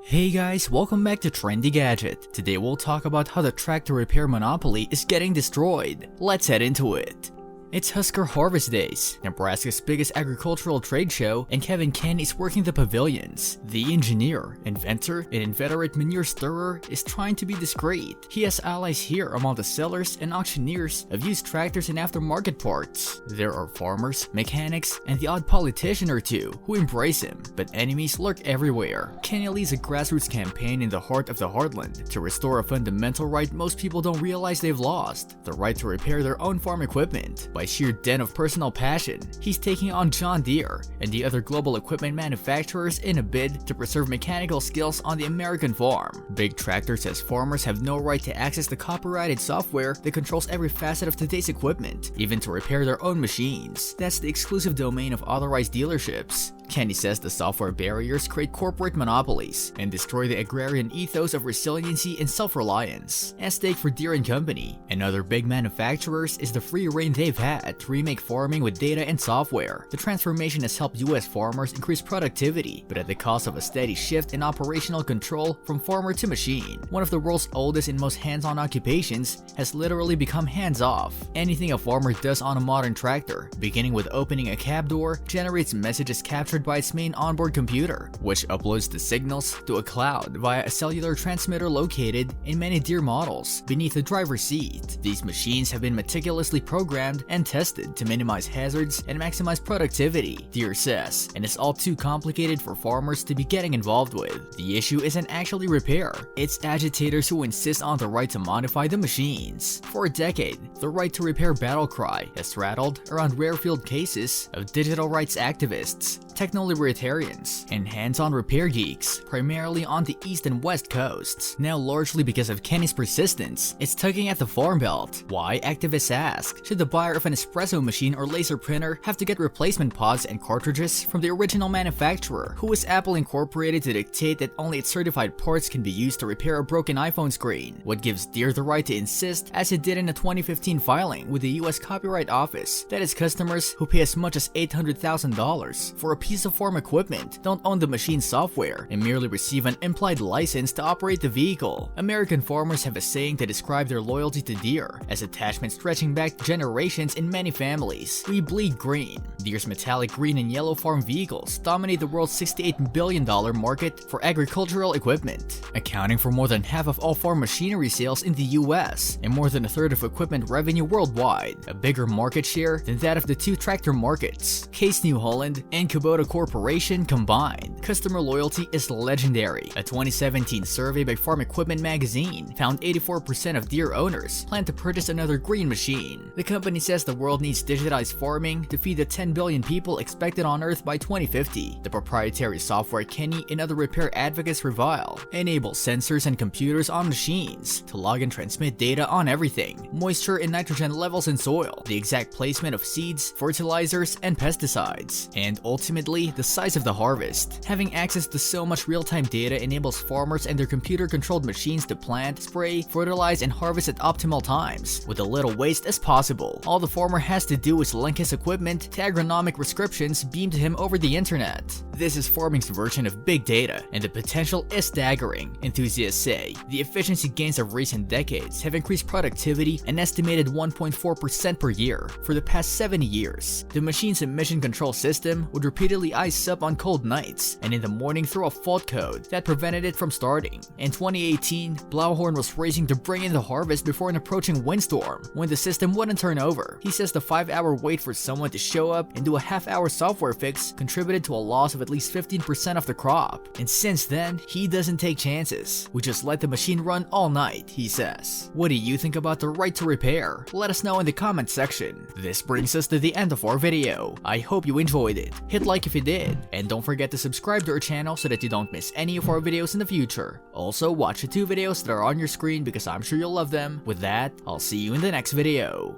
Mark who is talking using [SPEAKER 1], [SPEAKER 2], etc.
[SPEAKER 1] Hey guys, welcome back to Trendy Gadget. Today we'll talk about how the tractor repair monopoly is getting destroyed. Let's head into it. It's Husker Harvest Days, Nebraska's biggest agricultural trade show, and Kevin Ken is working the pavilions. The engineer, inventor, and inveterate manure stirrer is trying to be discreet. He has allies here among the sellers and auctioneers of used tractors and aftermarket parts. There are farmers, mechanics, and the odd politician or two who embrace him, but enemies lurk everywhere. Kenny leads a grassroots campaign in the heart of the heartland to restore a fundamental right most people don't realize they've lost: the right to repair their own farm equipment. By sheer den of personal passion, he's taking on John Deere and the other global equipment manufacturers in a bid to preserve mechanical skills on the American farm. Big Tractor says farmers have no right to access the copyrighted software that controls every facet of today's equipment, even to repair their own machines. That's the exclusive domain of authorized dealerships. Kenny says the software barriers create corporate monopolies and destroy the agrarian ethos of resiliency and self-reliance. At stake for Deere & Company and other big manufacturers is the free reign they've had to remake farming with data and software. The transformation has helped US farmers increase productivity, but at the cost of a steady shift in operational control from farmer to machine. One of the world's oldest and most hands-on occupations has literally become hands-off. Anything a farmer does on a modern tractor, beginning with opening a cab door, generates messages captured by its main onboard computer, which uploads the signals to a cloud via a cellular transmitter located in many Deere models beneath the driver's seat. These machines have been meticulously programmed and tested to minimize hazards and maximize productivity, Deere says, and it's all too complicated for farmers to be getting involved with. The issue isn't actually repair, it's agitators who insist on the right to modify the machines. For a decade, the right to repair battle cry has rattled around rare field cases of digital rights activists, techno-libertarians, and hands-on repair geeks, primarily on the east and west coasts. Now largely because of Kenny's persistence, it's tugging at the farm belt. Why, activists ask, should the buyer of an espresso machine or laser printer have to get replacement pods and cartridges from the original manufacturer? Who is Apple Incorporated to dictate that only its certified parts can be used to repair a broken iPhone screen? What gives Deere the right to insist, as it did in a 2015 filing with the US Copyright Office, that its customers who pay as much as $800,000 for a piece of farm equipment don't own the machine's software and merely receive an implied license to operate the vehicle? American farmers have a saying to describe their loyalty to Deere as attachment stretching back generations in many families. We bleed green. Deere's metallic green and yellow farm vehicles dominate the world's $68 billion market for agricultural equipment, accounting for more than half of all farm machinery sales in the US and more than a third of equipment revenue worldwide, a bigger market share than that of the two tractor markets, Case New Holland and Kubota Corporation combined. Customer loyalty is legendary. A 2017 survey by Farm Equipment magazine found 84% of Deere owners plan to purchase another green machine. The company says the world needs digitized farming to feed the 10 billion people expected on Earth by 2050. The proprietary software Kenny and other repair advocates revile enables sensors and computers on machines to log and transmit data on everything: moisture and nitrogen levels in soil, the exact placement of seeds, fertilizers, and pesticides, and ultimately the size of the harvest. Having access to so much real-time data enables farmers and their computer-controlled machines to plant, spray, fertilize, and harvest at optimal times with as little waste as possible. All the farmer has to do is link his equipment to agronomic prescriptions beamed to him over the internet. This is farming's version of big data, and the potential is staggering. Enthusiasts say the efficiency gains of recent decades have increased productivity an estimated 1.4% per year for the past 70 years. The machine's emission control system would repeatedly ice up on cold nights and in the morning throw a fault code that prevented it from starting. In 2018, Blauhorn was racing to bring in the harvest before an approaching windstorm when the system wouldn't turn over. He says the 5-hour wait for someone to show up and do a half-hour software fix contributed to a loss of at least 15% of the crop. And since then, he doesn't take chances. We just let the machine run all night, he says. What do you think about the right to repair? Let us know in the comment section. This brings us to the end of our video. I hope you enjoyed it. Hit like if you did, and don't forget to subscribe to our channel so that you don't miss any of our videos in the future. Also, watch the 2 videos that are on your screen because I'm sure you'll love them. With that, I'll see you in the next video.